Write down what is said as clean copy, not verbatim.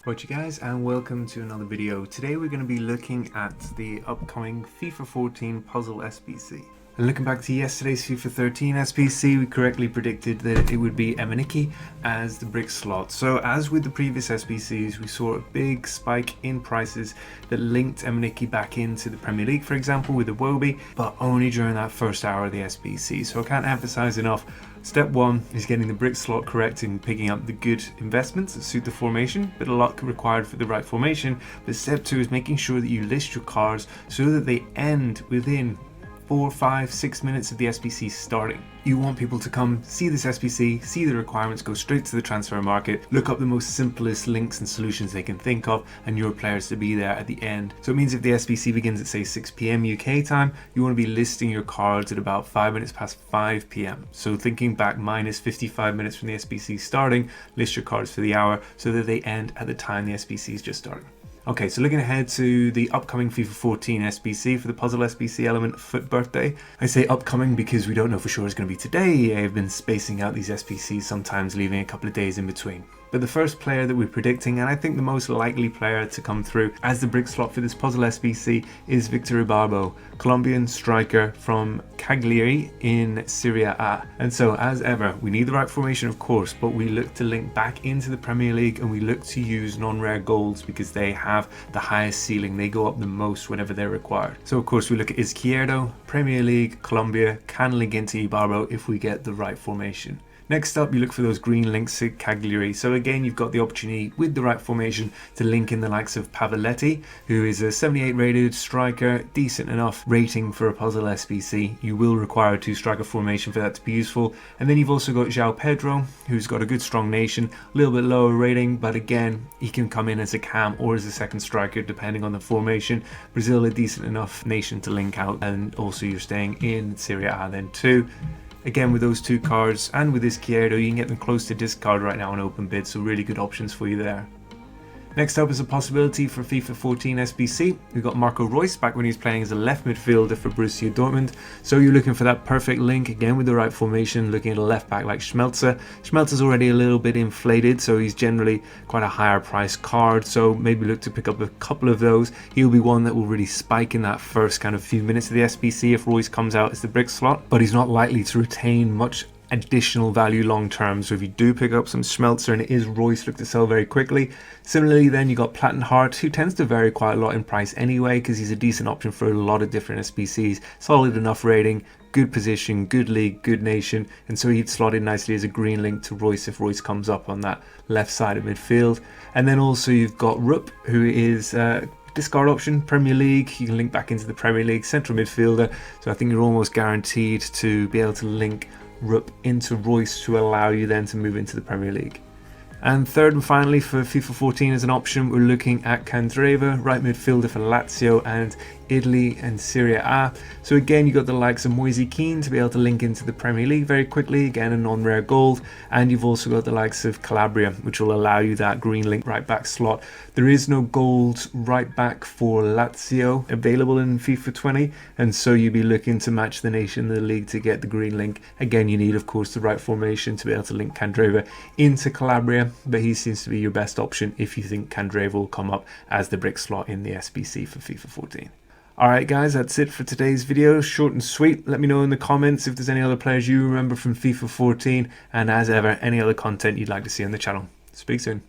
Right you guys, and welcome to another video. Today we're going to be looking at the upcoming FIFA 14 puzzle SBC. And looking back to yesterday's FIFA 13 SBC, we correctly predicted that it would be Emeniki as the brick slot. So as with the previous SBCs, we saw a big spike in prices that linked Emeniki back into the Premier League, for example, with the Wobie, but only during that first hour of the SBC. So I can't emphasize enough. Step one is getting the brick slot correct and picking up the good investments that suit the formation, bit of luck required for the right formation. But step two is making sure that you list your cards so that they end within 4, 5, 6 minutes of the SBC starting. You want people to come see this SBC, see the requirements, go straight to the transfer market, look up the most simplest links and solutions they can think of, and your players to be there at the end. So it means if the SBC begins at say 6 PM UK time, you want to be listing your cards at about 5 minutes past 5 PM. So thinking back minus 55 minutes from the SBC starting, list your cards for the hour so that they end at the time the SBC is just starting. Okay, so looking ahead to the upcoming FIFA 14 SBC for the puzzle SBC element FUT birthday. I say upcoming because we don't know for sure it's going to be today. I've been spacing out these SBCs, sometimes leaving a couple of days in between. But the first player that we're predicting, and I think the most likely player to come through as the brick slot for this puzzle SBC, is Victor Ibarbo, Colombian striker from Cagliari in Serie A. And so, as ever, we need the right formation, of course, but we look to link back into the Premier League and we look to use non-rare golds because they have the highest ceiling. They go up the most whenever they're required. So, of course, we look at Izquierdo, Premier League, Colombia, can link into Ibarbo if we get the right formation. Next up, you look for those green links to Cagliari. So again, you've got the opportunity with the right formation to link in the likes of Pavoletti, who is a 78 rated striker, decent enough rating for a puzzle SBC. You will require a 2-striker formation for that to be useful. And then you've also got João Pedro, who's got a good strong nation, a little bit lower rating, but again, he can come in as a cam or as a second striker depending on the formation. Brazil, a decent enough nation to link out, and also you're staying in Serie A then too. Again, with those two cards and with Izquierdo, you can get them close to discard right now on open bid, so really good options for you there. Next up is a possibility for FIFA 14 SBC. We've got Marco Reus back when he was playing as a left midfielder for Borussia Dortmund. So you're looking for that perfect link, again with the right formation, looking at a left back like Schmelzer. Schmelzer's already a little bit inflated, so he's generally quite a higher price card. So maybe look to pick up a couple of those. He'll be one that will really spike in that first kind of few minutes of the SBC if Reus comes out as the brick slot. But he's not likely to retain much additional value long term, so if you do pick up some Schmelzer and it is Reus, look to sell very quickly. Similarly then you got Plattenhardt, who tends to vary quite a lot in price anyway because he's a decent option for a lot of different SBCs, solid enough rating, good position, good league, good nation, and so he'd slot in nicely as a green link to Reus if Reus comes up on that left side of midfield. And then also you've got Rupp, who is discard option, Premier League, you can link back into the Premier League, central midfielder, so I think you're almost guaranteed to be able to link Rupp into Reus to allow you then to move into the Premier League. And third and finally for FIFA 14 as an option, we're looking at Candreva, right midfielder for Lazio and Italy and Serie A. So again, you got the likes of Moise Kean to be able to link into the Premier League very quickly, again a non-rare gold, and you've also got the likes of Calabria, which will allow you that green link right back slot. There is no gold right back for Lazio available in FIFA 20, and so you'll be looking to match the nation in the league to get the green link. Again, you need of course the right formation to be able to link Candreva into Calabria, but he seems to be your best option if you think Candreva will come up as the brick slot in the SBC for FIFA 14. Alright guys, that's it for today's video, short and sweet. Let me know in the comments if there's any other players you remember from FIFA 14, and as ever, any other content you'd like to see on the channel. Speak soon.